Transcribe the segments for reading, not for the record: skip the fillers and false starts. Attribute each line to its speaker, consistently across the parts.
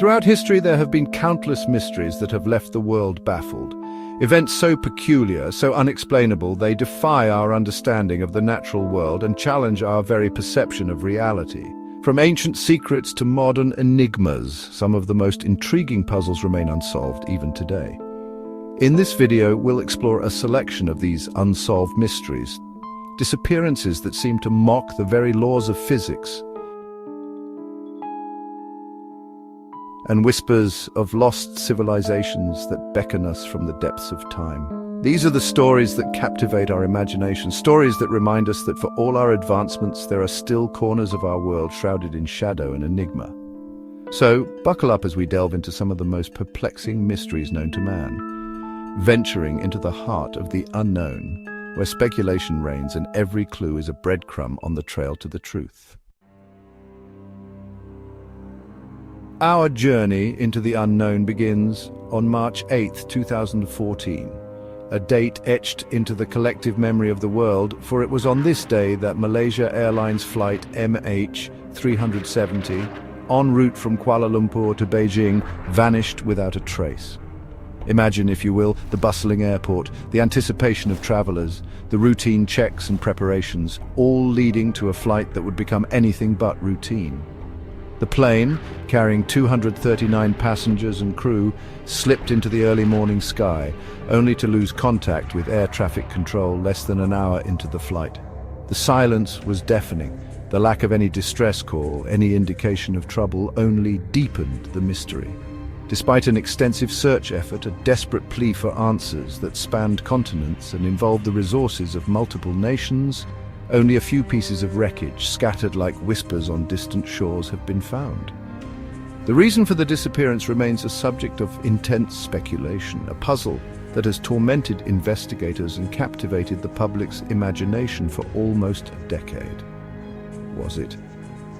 Speaker 1: Throughout history, there have been countless mysteries that have left the world baffled. Events so peculiar, so unexplainable, they defy our understanding of the natural world and challenge our very perception of reality. From ancient secrets to modern enigmas, some of the most intriguing puzzles remain unsolved even today. In this video, we'll explore a selection of these unsolved mysteries, disappearances that seem to mock the very laws of physics, and whispers of lost civilizations that beckon us from the depths of time. These are the stories that captivate our imagination, stories that remind us that for all our advancements, there are still corners of our world shrouded in shadow and enigma. So, buckle up as we delve into some of the most perplexing mysteries known to man, venturing into the heart of the unknown, where speculation reigns and every clue is a breadcrumb on the trail to the truth. Our journey into the unknown begins on March 8, 2014, a date etched into the collective memory of the world, for it was on this day that Malaysia Airlines flight MH370, en route from Kuala Lumpur to Beijing, vanished without a trace. Imagine, if you will, the bustling airport, the anticipation of travelers, the routine checks and preparations, all leading to a flight that would become anything but routine. The plane, carrying 239 passengers and crew, slipped into the early morning sky, only to lose contact with air traffic control less than an hour into the flight. The silence was deafening. The lack of any distress call, any indication of trouble, only deepened the mystery. Despite an extensive search effort, a desperate plea for answers that spanned continents and involved the resources of multiple nations, only a few pieces of wreckage, scattered like whispers on distant shores, have been found. The reason for the disappearance remains a subject of intense speculation, a puzzle that has tormented investigators and captivated the public's imagination for almost a decade. Was it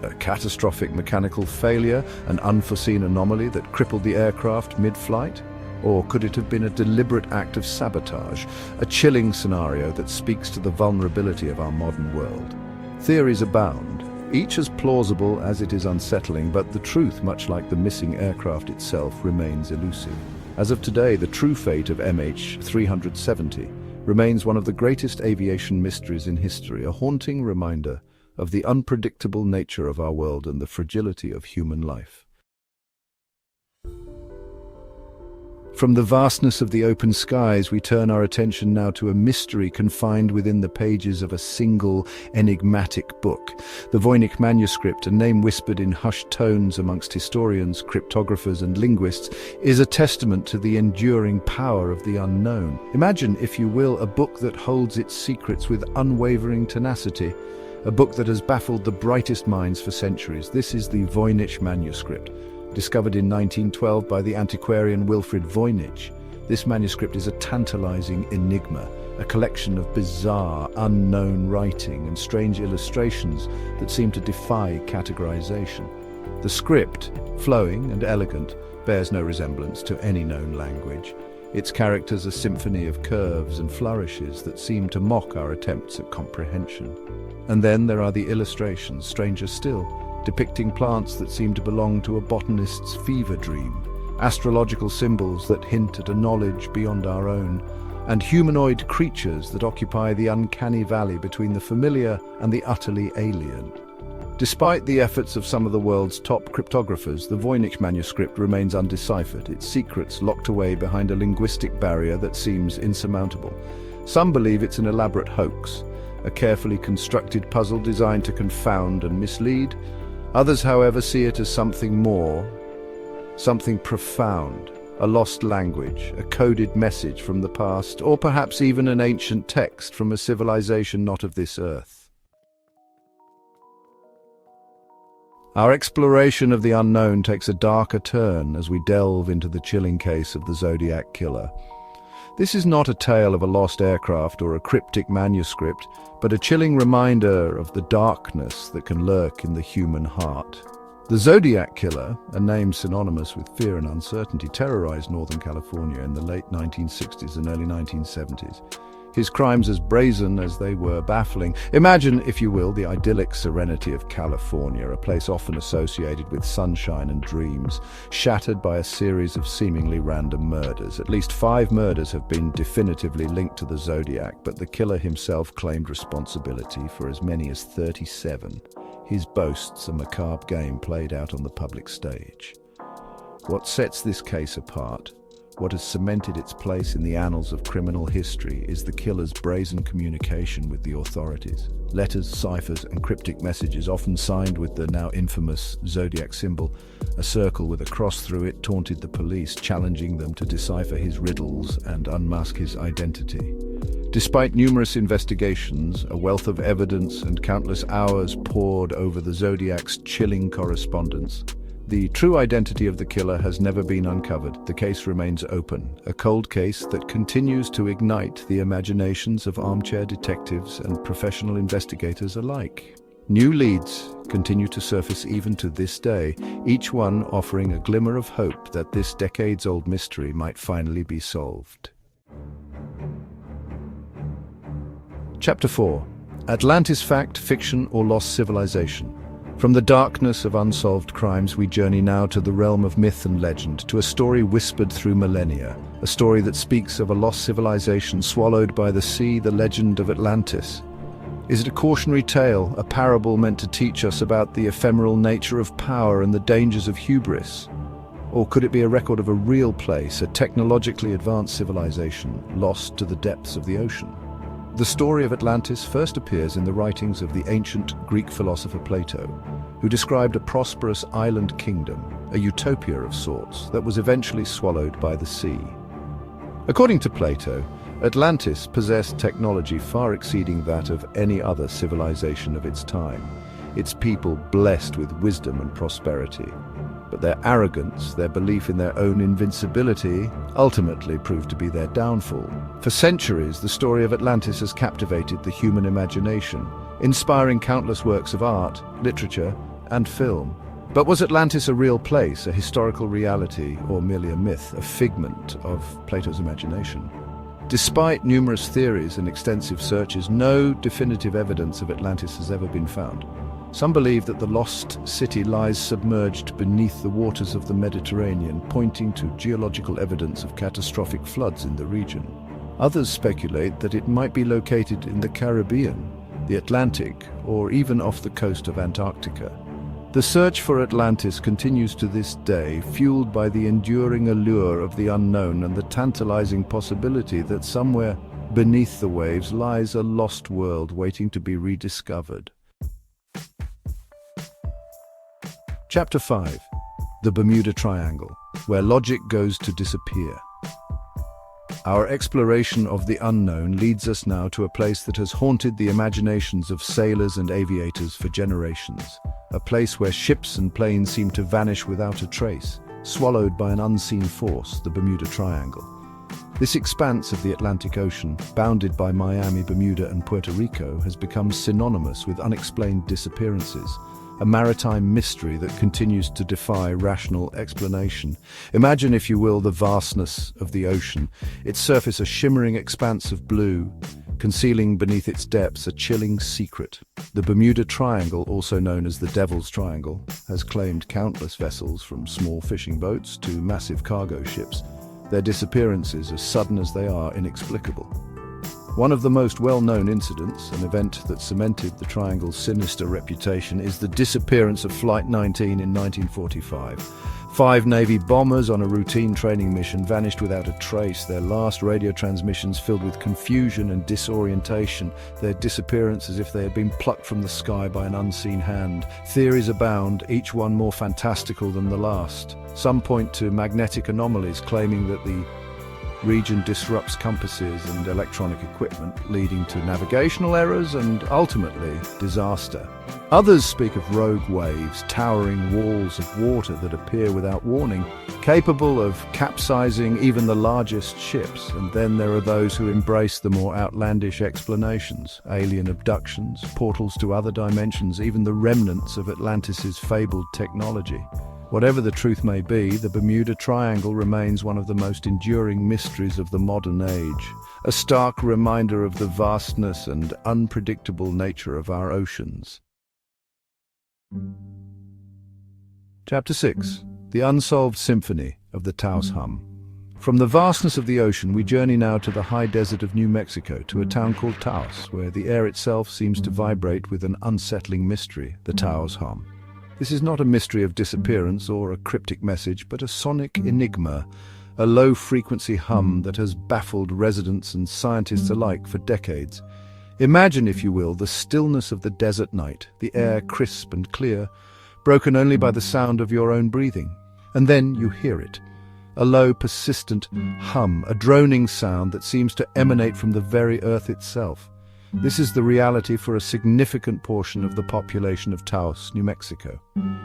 Speaker 1: a catastrophic mechanical failure, an unforeseen anomaly that crippled the aircraft mid-flight? Or could it have been a deliberate act of sabotage, a chilling scenario that speaks to the vulnerability of our modern world? Theories abound, each as plausible as it is unsettling, but the truth, much like the missing aircraft itself, remains elusive. As of today, the true fate of MH370 remains one of the greatest aviation mysteries in history, a haunting reminder of the unpredictable nature of our world and the fragility of human life. From the vastness of the open skies, we turn our attention now to a mystery confined within the pages of a single, enigmatic book. The Voynich Manuscript, a name whispered in hushed tones amongst historians, cryptographers and linguists, is a testament to the enduring power of the unknown. Imagine, if you will, a book that holds its secrets with unwavering tenacity, a book that has baffled the brightest minds for centuries. This is the Voynich Manuscript, discovered in 1912 by the antiquarian Wilfrid Voynich. This manuscript is a tantalizing enigma, a collection of bizarre, unknown writing and strange illustrations that seem to defy categorization. The script, flowing and elegant, bears no resemblance to any known language. Its characters a symphony of curves and flourishes that seem to mock our attempts at comprehension. And then there are the illustrations, stranger still, depicting plants that seem to belong to a botanist's fever dream, astrological symbols that hint at a knowledge beyond our own, and humanoid creatures that occupy the uncanny valley between the familiar and the utterly alien. Despite the efforts of some of the world's top cryptographers, the Voynich manuscript remains undeciphered, its secrets locked away behind a linguistic barrier that seems insurmountable. Some believe it's an elaborate hoax, a carefully constructed puzzle designed to confound and mislead. Others, however, see it as something more, something profound, a lost language, a coded message from the past, or perhaps even an ancient text from a civilization not of this earth. Our exploration of the unknown takes a darker turn as we delve into the chilling case of the Zodiac killer. This is not a tale of a lost aircraft or a cryptic manuscript, but a chilling reminder of the darkness that can lurk in the human heart. The Zodiac killer, a name synonymous with fear and uncertainty, terrorized Northern California in the late 1960s and early 1970s. His crimes as brazen as they were baffling. Imagine, if you will, the idyllic serenity of California, a place often associated with sunshine and dreams, shattered by a series of seemingly random murders. At least 5 murders have been definitively linked to the Zodiac, but the killer himself claimed responsibility for as many as 37. His boasts a macabre game played out on the public stage. What sets this case apart, what has cemented its place in the annals of criminal history, is the killer's brazen communication with the authorities. Letters, ciphers, and cryptic messages, often signed with the now infamous Zodiac symbol. A circle with a cross through it taunted the police, challenging them to decipher his riddles and unmask his identity. Despite numerous investigations, a wealth of evidence, and countless hours poured over the Zodiac's chilling correspondence, the true identity of the killer has never been uncovered. The case remains open, a cold case that continues to ignite the imaginations of armchair detectives and professional investigators alike. New leads continue to surface even to this day, each one offering a glimmer of hope that this decades-old mystery might finally be solved. Chapter 4. Atlantis: Fact, Fiction, or Lost Civilization. From the darkness of unsolved crimes, we journey now to the realm of myth and legend, to a story whispered through millennia, a story that speaks of a lost civilization swallowed by the sea, the legend of Atlantis. Is it a cautionary tale, a parable meant to teach us about the ephemeral nature of power and the dangers of hubris? Or could it be a record of a real place, a technologically advanced civilization, lost to the depths of the ocean? The story of Atlantis first appears in the writings of the ancient Greek philosopher Plato, who described a prosperous island kingdom, a utopia of sorts, that was eventually swallowed by the sea. According to Plato, Atlantis possessed technology far exceeding that of any other civilization of its time, its people blessed with wisdom and prosperity. But their arrogance, their belief in their own invincibility, ultimately proved to be their downfall. For centuries, the story of Atlantis has captivated the human imagination, inspiring countless works of art, literature, and film. But was Atlantis a real place, a historical reality, or merely a myth, a figment of Plato's imagination? Despite numerous theories and extensive searches, no definitive evidence of Atlantis has ever been found. Some believe that the lost city lies submerged beneath the waters of the Mediterranean, pointing to geological evidence of catastrophic floods in the region. Others speculate that it might be located in the Caribbean, the Atlantic, or even off the coast of Antarctica. The search for Atlantis continues to this day, fueled by the enduring allure of the unknown and the tantalizing possibility that somewhere beneath the waves lies a lost world waiting to be rediscovered. Chapter 5. The Bermuda Triangle, where logic goes to disappear. Our exploration of the unknown leads us now to a place that has haunted the imaginations of sailors and aviators for generations. A place where ships and planes seem to vanish without a trace, swallowed by an unseen force, the Bermuda Triangle. This expanse of the Atlantic Ocean, bounded by Miami, Bermuda, and Puerto Rico, has become synonymous with unexplained disappearances, a maritime mystery that continues to defy rational explanation. Imagine, if you will, the vastness of the ocean, its surface a shimmering expanse of blue, concealing beneath its depths a chilling secret. The Bermuda Triangle, also known as the Devil's Triangle, has claimed countless vessels, from small fishing boats to massive cargo ships. Their disappearances, as sudden as they are, inexplicable. One of the most well-known incidents, an event that cemented the Triangle's sinister reputation, is the disappearance of Flight 19 in 1945. 5 Navy bombers on a routine training mission vanished without a trace, their last radio transmissions filled with confusion and disorientation, their disappearance as if they had been plucked from the sky by an unseen hand. Theories abound, each one more fantastical than the last. Some point to magnetic anomalies, claiming that the region disrupts compasses and electronic equipment, leading to navigational errors and, ultimately, disaster. Others speak of rogue waves, towering walls of water that appear without warning, capable of capsizing even the largest ships. And then there are those who embrace the more outlandish explanations: alien abductions, portals to other dimensions, even the remnants of Atlantis's fabled technology. Whatever the truth may be, the Bermuda Triangle remains one of the most enduring mysteries of the modern age, a stark reminder of the vastness and unpredictable nature of our oceans. Chapter 6. The Unsolved Symphony of the Taos hum. From the vastness of the ocean, we journey now to the high desert of New Mexico, to a town called Taos, where the air itself seems to vibrate with an unsettling mystery, the Taos hum. This is not a mystery of disappearance or a cryptic message, but a sonic enigma, a low-frequency hum that has baffled residents and scientists alike for decades. Imagine, if you will, the stillness of the desert night, the air crisp and clear, broken only by the sound of your own breathing. And then you hear it. A low, persistent hum, a droning sound that seems to emanate from the very earth itself. This is the reality for a significant portion of the population of Taos, New Mexico.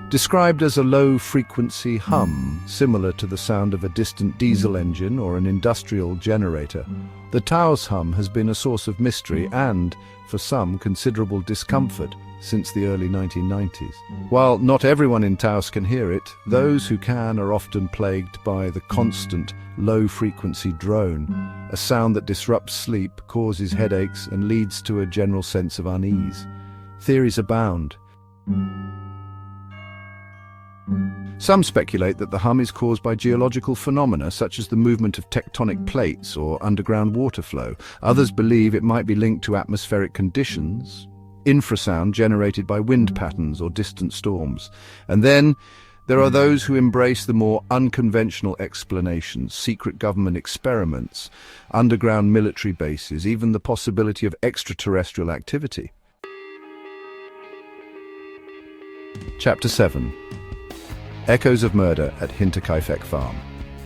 Speaker 1: Described as a low-frequency hum, similar to the sound of a distant diesel engine or an industrial generator, the Taos hum has been a source of mystery and, for some, considerable discomfort since the early 1990s. While not everyone in Taos can hear it, those who can are often plagued by the constant, low-frequency drone, a sound that disrupts sleep, causes headaches, and leads to a general sense of unease. Theories abound. Some speculate that the hum is caused by geological phenomena such as the movement of tectonic plates or underground water flow. Others believe it might be linked to atmospheric conditions, infrasound generated by wind patterns or distant storms. And then there are those who embrace the more unconventional explanations, secret government experiments, underground military bases, even the possibility of extraterrestrial activity. Chapter 7. Echoes of Murder at Hinterkaifeck Farm.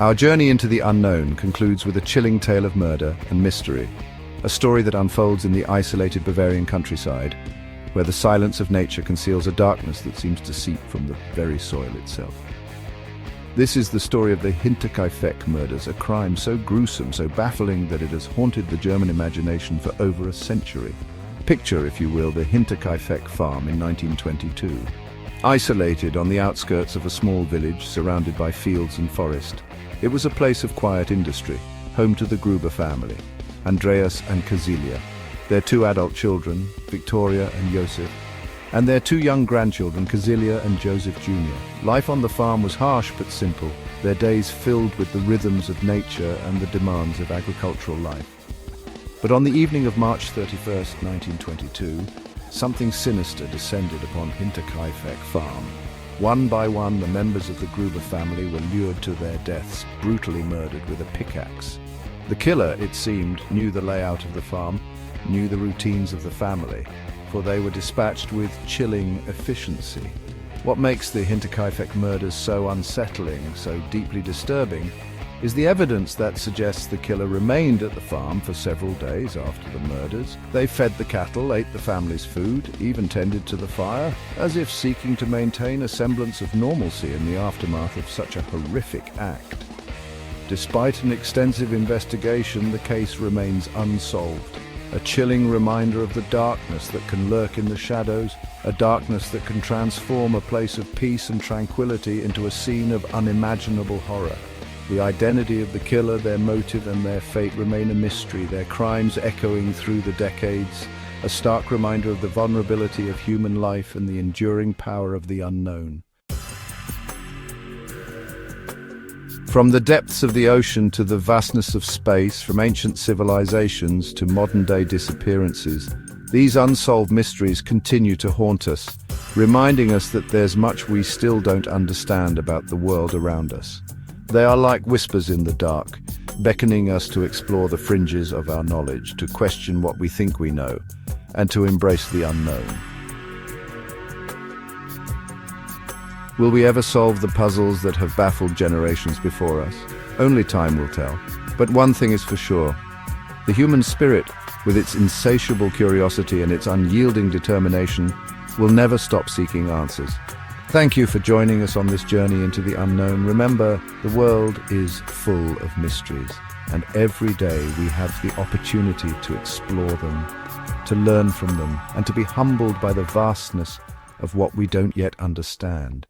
Speaker 1: Our journey into the unknown concludes with a chilling tale of murder and mystery, a story that unfolds in the isolated Bavarian countryside, where the silence of nature conceals a darkness that seems to seep from the very soil itself. This is the story of the Hinterkaifeck murders, a crime so gruesome, so baffling that it has haunted the German imagination for over a century. Picture, if you will, the Hinterkaifeck farm in 1922. Isolated on the outskirts of a small village surrounded by fields and forest, it was a place of quiet industry, home to the Gruber family, Andreas and Cecilia, their 2 adult children, Victoria and Joseph, and their 2 young grandchildren, Cecilia and Joseph Jr. Life on the farm was harsh but simple, their days filled with the rhythms of nature and the demands of agricultural life. But on the evening of March 31st, 1922, something sinister descended upon Hinterkaifeck Farm. One by one, the members of the Gruber family were lured to their deaths, brutally murdered with a pickaxe. The killer, it seemed, knew the layout of the farm, knew the routines of the family, for they were dispatched with chilling efficiency. What makes the Hinterkaifeck murders so unsettling, so deeply disturbing, is the evidence that suggests the killer remained at the farm for several days after the murders. They fed the cattle, ate the family's food, even tended to the fire, as if seeking to maintain a semblance of normalcy in the aftermath of such a horrific act. Despite an extensive investigation, the case remains unsolved. A chilling reminder of the darkness that can lurk in the shadows, a darkness that can transform a place of peace and tranquility into a scene of unimaginable horror. The identity of the killer, their motive and their fate remain a mystery, their crimes echoing through the decades, a stark reminder of the vulnerability of human life and the enduring power of the unknown. From the depths of the ocean to the vastness of space, from ancient civilizations to modern-day disappearances, these unsolved mysteries continue to haunt us, reminding us that there's much we still don't understand about the world around us. They are like whispers in the dark, beckoning us to explore the fringes of our knowledge, to question what we think we know, and to embrace the unknown. Will we ever solve the puzzles that have baffled generations before us? Only time will tell. But one thing is for sure. The human spirit, with its insatiable curiosity and its unyielding determination, will never stop seeking answers. Thank you for joining us on this journey into the unknown. Remember, the world is full of mysteries, and every day we have the opportunity to explore them, to learn from them, and to be humbled by the vastness of what we don't yet understand.